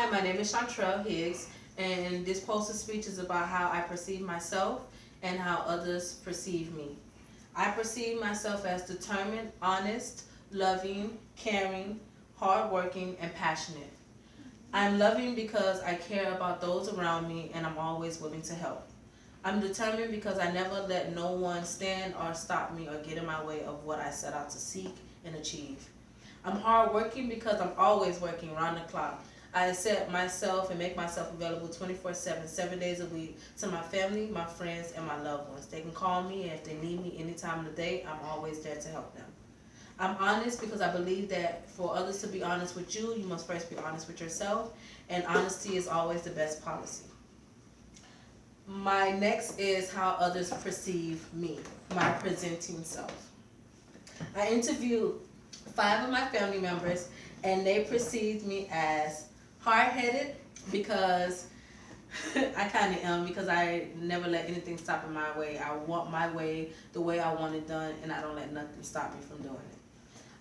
Hi, my name is Chantrell Higgs, and this poster speech is about how I perceive myself and how others perceive me. I perceive myself as determined, honest, loving, caring, hardworking, and passionate. I'm loving because I care about those around me and I'm always willing to help. I'm determined because I never let no one stand or stop me or get in my way of what I set out to seek and achieve. I'm hardworking because I'm always working around the clock. I accept myself and make myself available 24/7, 7 days a week to my family, my friends, and my loved ones. They can call me, and if they need me any time of the day, I'm always there to help them. I'm honest because I believe that for others to be honest with you, you must first be honest with yourself, and honesty is always the best policy. My next is how others perceive me, my presenting self. I interviewed 5 of my family members, and they perceived me as hard-headed because I kind of am, because I never let anything stop in my way. I want my way, the way I want it done, and I don't let nothing stop me from doing it.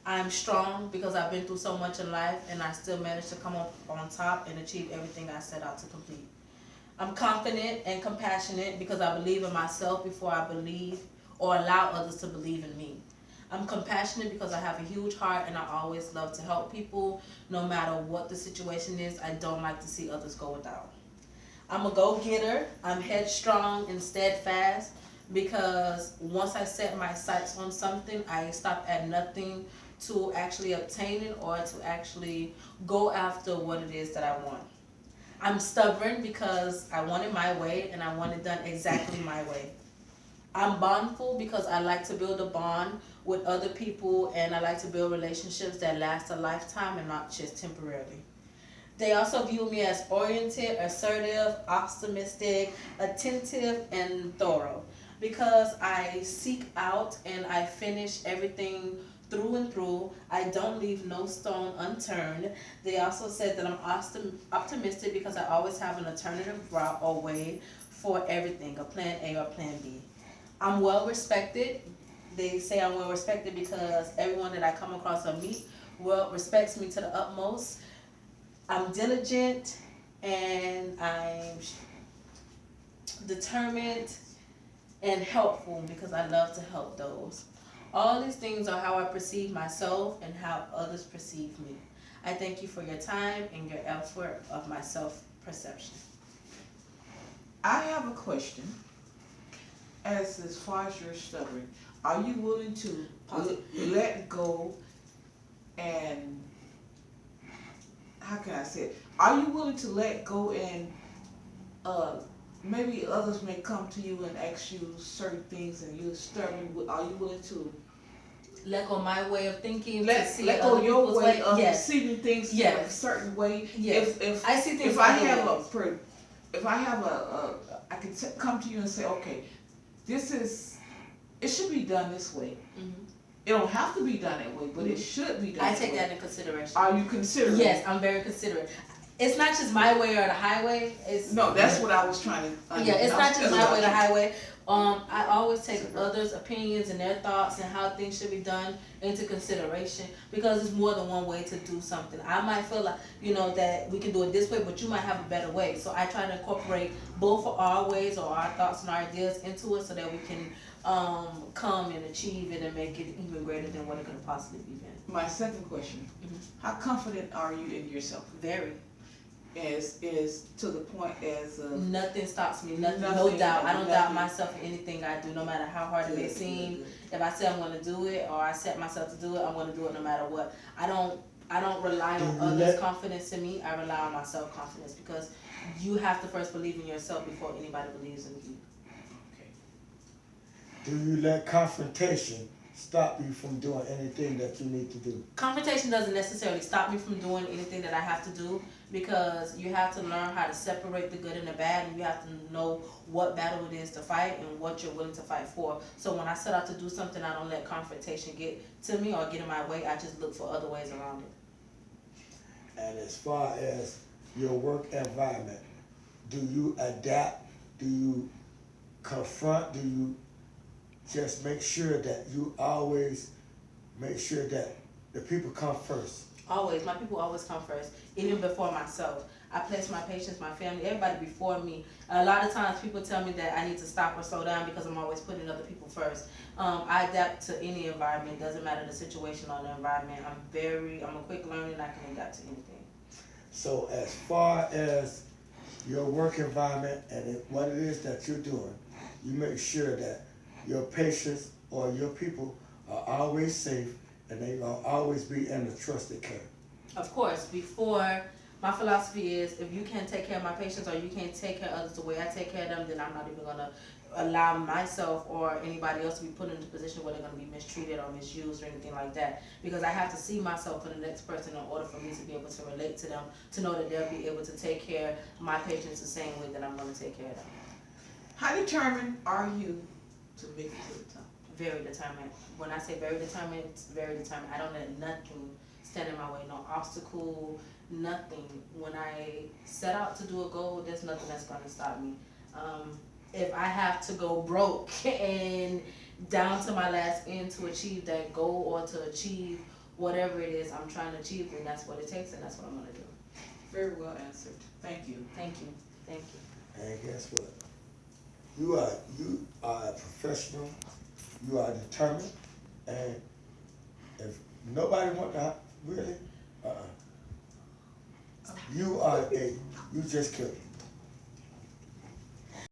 I'm strong because I've been through so much in life, and I still managed to come up on top and achieve everything I set out to complete. I'm confident and compassionate because I believe in myself before I believe or allow others to believe in me. I'm compassionate because I have a huge heart and I always love to help people no matter what the situation is. I don't like to see others go without. I'm a go-getter. I'm headstrong and steadfast because once I set my sights on something, I stop at nothing to actually obtain it or to actually go after what it is that I want. I'm stubborn because I want it my way and I want it done exactly my way. I'm bondful because I like to build a bond with other people and I like to build relationships that last a lifetime and not just temporarily. They also view me as oriented, assertive, optimistic, attentive, and thorough because I seek out and I finish everything through and through. I don't leave no stone unturned. They also said that I'm optimistic because I always have an alternative route or way for everything, a plan A or plan B. I'm well respected. They say I'm well respected because everyone that I come across or meet respects me to the utmost. I'm diligent and I'm determined and helpful because I love to help those. All these things are how I perceive myself and how others perceive me. I thank you for your time and your effort of my self-perception. I have a question. As far as you're stubborn, are you willing to let go and how can I say it? Are you willing to let go and maybe others may come to you and ask you certain things and you're stubborn? Are you willing to let go my way of thinking, let go your way of receiving things in a certain way? Yes. If I see things. If I have I can come to you and say, okay, it should be done this way. Mm-hmm. It don't have to be done that way, but it should be done. I take that into consideration. Are you considering? Yes, I'm very considerate. It's not just my way or the highway. No, that's what I was trying to. Yeah, it's not just my way or the highway. I always take others' opinions and their thoughts and how things should be done into consideration because it's more than one way to do something. I might feel like, that we can do it this way, but you might have a better way. So I try to incorporate both of our ways or our thoughts and our ideas into it so that we can come and achieve it and make it even greater than what it could have possibly been. My second question, how confident are you in yourself? Very. Is to the point as nothing stops me, nothing no doubt. I don't doubt myself in anything I do, no matter how hard it may seem. If I say I'm going to do it or I set myself to do it, I'm going to do it no matter what. I don't rely on others' confidence in me. I rely on my self-confidence because you have to first believe in yourself before anybody believes in you. Okay. Do you let confrontation stop you from doing anything that you need to do? Confrontation doesn't necessarily stop me from doing anything that I have to do because you have to learn how to separate the good and the bad, and you have to know what battle it is to fight and what you're willing to fight for. So when I set out to do something, I don't let confrontation get to me or get in my way. I just look for other ways around it. And as far as your work environment, do you adapt? Do you confront? Do you just make sure that you always make sure that the people come first? Always, my people always come first, even before myself. I place my patients, my family, everybody before me. A lot of times people tell me that I need to stop or slow down because I'm always putting other people first. I adapt to any environment, doesn't matter the situation or the environment. I'm a quick learner and I can adapt to anything. So as far as your work environment and what it is that you're doing, you make sure that your patients or your people are always safe and they gonna always be in a trusted care. Of course, before, my philosophy is if you can't take care of my patients or you can't take care of others the way I take care of them, then I'm not even gonna allow myself or anybody else to be put in a position where they're gonna be mistreated or misused or anything like that. Because I have to see myself for the next person in order for me to be able to relate to them, to know that they'll be able to take care of my patients the same way that I'm gonna take care of them. How determined are you to make it to the top? Very determined. When I say very determined, it's very determined. I don't let nothing stand in my way, no obstacle, nothing. When I set out to do a goal, there's nothing that's gonna stop me. If I have to go broke and down to my last end to achieve that goal or to achieve whatever it is I'm trying to achieve, then that's what it takes and that's what I'm gonna do. Very well answered. Thank you. Thank you. Thank you. And guess what? You are a professional, you are determined, and if nobody want to really, you just killed it.